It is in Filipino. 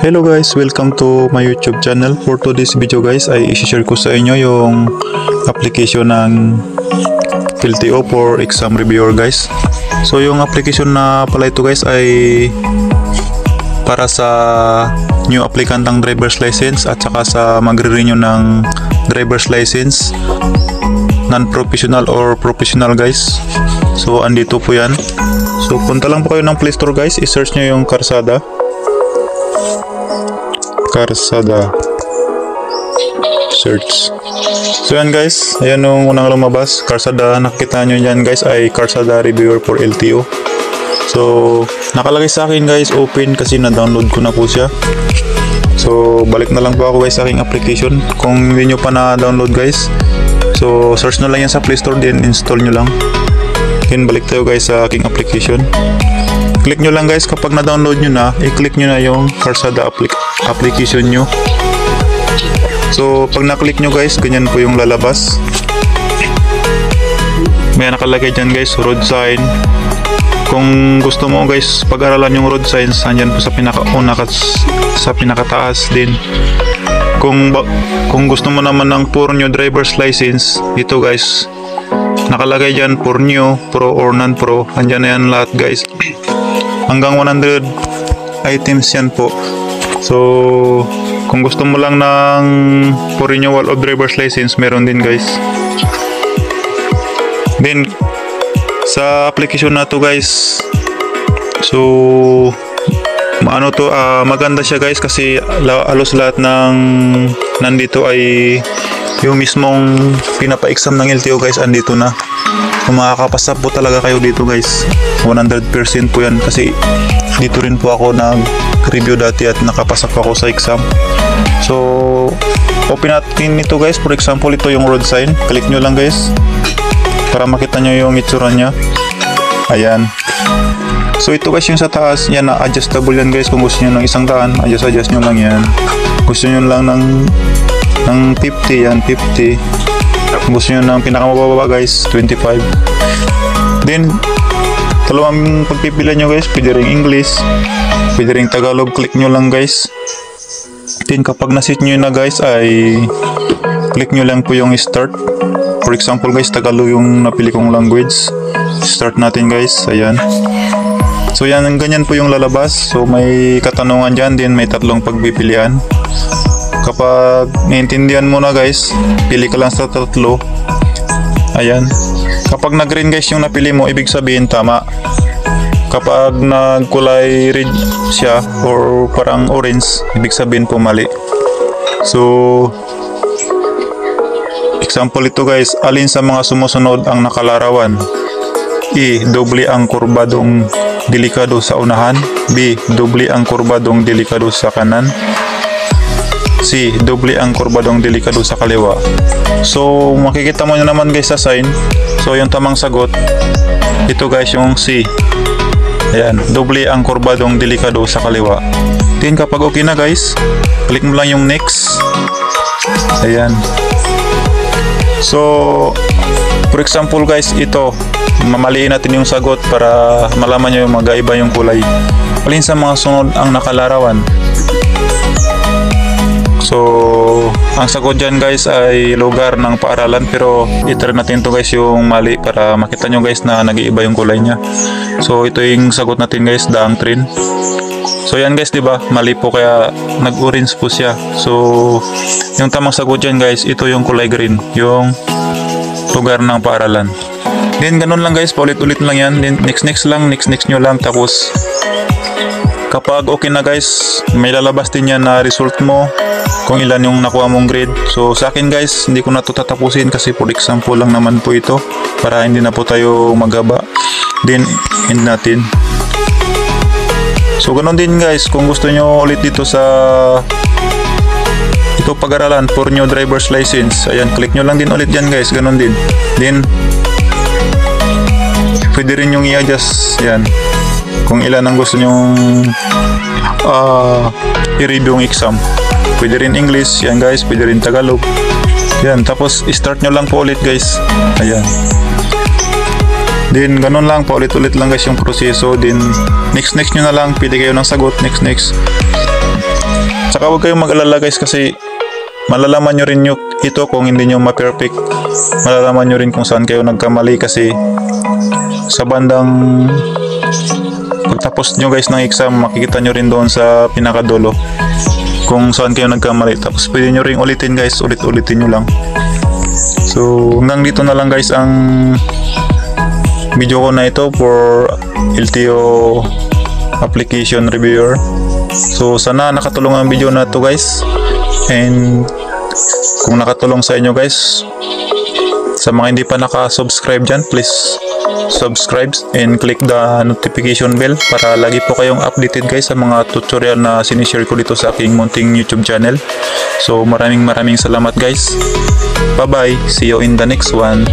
Hello guys, welcome to my YouTube channel. For today's video guys ay i-share ko sa inyo yung application ng LTO for exam reviewer guys. So yung application na pala ito guys ay para sa new applicant ng driver's license at saka sa magre-renew ng driver's license, non-professional or professional guys. So andito po yan. So punta lang po kayo ng Play Store guys, i-search nyo yung Karsada search. So yan guys, ayan yung unang lumabas, Karsada. Nakita nyo yan guys ay Karsada Reviewer for LTO. So nakalagay sa akin guys open kasi na-download ko na po siya. So balik na lang po ako guys sa aking application. Kung hindi nyo pa na-download guys, so search na lang yan sa Play Store, then install nyo lang. Then balik tayo guys sa aking application. Click nyo lang guys, kapag na-download nyo na, i-click nyo na yung Karsada application nyo. So pag na-click nyo guys, ganyan po yung lalabas. May nakalagay dyan guys, road sign. Kung gusto mo guys pag-aralan yung road signs, andyan po sa pinakauna sa pinakataas din. Kung gusto mo naman ng for new driver's license, ito guys, nakalagay dyan for new, pro or non-pro. Andyan na yan lahat guys. Hanggang 100 items yan po. So kung gusto mo lang ng for renewal of driver's license, meron din guys. Then sa application na to guys, so maganda siya guys kasi halos lahat ng nandito ay yung mismong pinapa-exam ng LTO guys, andito na. Kung makakapasa po talaga kayo dito guys, 100% po yan kasi dito rin po ako nag-review dati at nakapasa po ako sa exam. So open natin ito guys. For example, ito yung road sign. Click nyo lang guys para makita nyo yung itsura nya. Ayan. So ito guys yung sa taas, yan na adjustable yan guys. Kung gusto nyo ng 100, adjust nyo lang yan. Gusto nyo lang ng 50, yan 50. Kung gusto nyo ng pinakamababa guys, 25. Then dalawang pagpipilian nyo guys, pwede ring English, pwede ring Tagalog. Click nyo lang guys. Then kapag nasit nyo na guys ay click nyo lang po yung start. For example guys, Tagalog yung napili kong language. Start natin guys, ayan. So yan, ganyan po yung lalabas. So may katanungan dyan, din may tatlong pagpipilian. Kapag naiintindihan mo na guys, pili ka lang sa tatlo. Ayan. Kapag nag-green guys yung napili mo, ibig sabihin tama. Kapag nagkulay red siya or parang orange, ibig sabihin po mali. So example ito guys, alin sa mga sumusunod ang nakalarawan? E. Doble ang kurbadong delikado sa unahan. B. Doble ang kurbadong delikado sa kanan. C. Doble ang kurbadong delikado sa kaliwa. So makikita mo na naman guys sa sign. So yung tamang sagot, ito guys yung C. Ayan, doble ang kurbadong delikado sa kaliwa. Then kapag okay na guys, click mo lang yung next. Ayan. So for example guys, ito mamaliin natin yung sagot para malaman nyo yung magkaiba yung kulay. Alin sa mga sunod ang nakalarawan? So ang sagot dyan guys ay lugar ng paaralan, pero itry natin to guys yung mali para makita nyo guys na nag-iiba yung kulay nya. So ito yung sagot natin guys, daang train. So yan guys, diba mali po kaya nag-orange po siya. So yung tamang sagot dyan guys, ito yung kulay green, yung lugar ng paaralan. Then ganun lang guys, paulit-ulit lang yan. Then next nyo lang. Tapos kapag okay na guys, may lalabas din yan na result mo kung ilan yung nakuha mong grade. So sa akin guys, hindi ko na ito tatapusin kasi for example lang naman po ito, para hindi na po tayo magaba. Then end natin. So ganun din guys, kung gusto nyo ulit dito sa ito pag-aralan for new driver's license, ayan, click nyo lang din ulit dyan guys, ganun din. Then pwede rin yung i-adjust yan kung ilan ang gusto nyong i-review yung exam. Pwede rin English, yan guys, pwede rin Tagalog. Yan, tapos start nyo lang po ulit guys. Ayan. Then ganun lang, paulit-ulit lang guys yung proseso. Then next nyo na lang, pili kayo ng sagot, next. Saka huwag kayong mag-alala guys kasi malalaman nyo rin ito kung hindi nyo ma-perfect. Malalaman nyo rin kung saan kayo nagkamali kasi sa bandang pagtapos nyo guys ng exam, makikita nyo rin doon sa pinakadulo kung saan kayo nagkamali. Tapos pwede nyo rin ulitin guys, ulit-ulitin nyo lang. So hanggang dito na lang guys ang video ko na ito for LTO application reviewer. So sana nakatulong ang video na to guys, and kung nakatulong sa inyo guys, sa mga hindi pa naka-subscribe dyan, please subscribe and click the notification bell para lagi po kayong updated guys sa mga tutorial na sinishare ko dito sa aking munting YouTube channel. So maraming salamat guys. Bye bye, see you in the next one.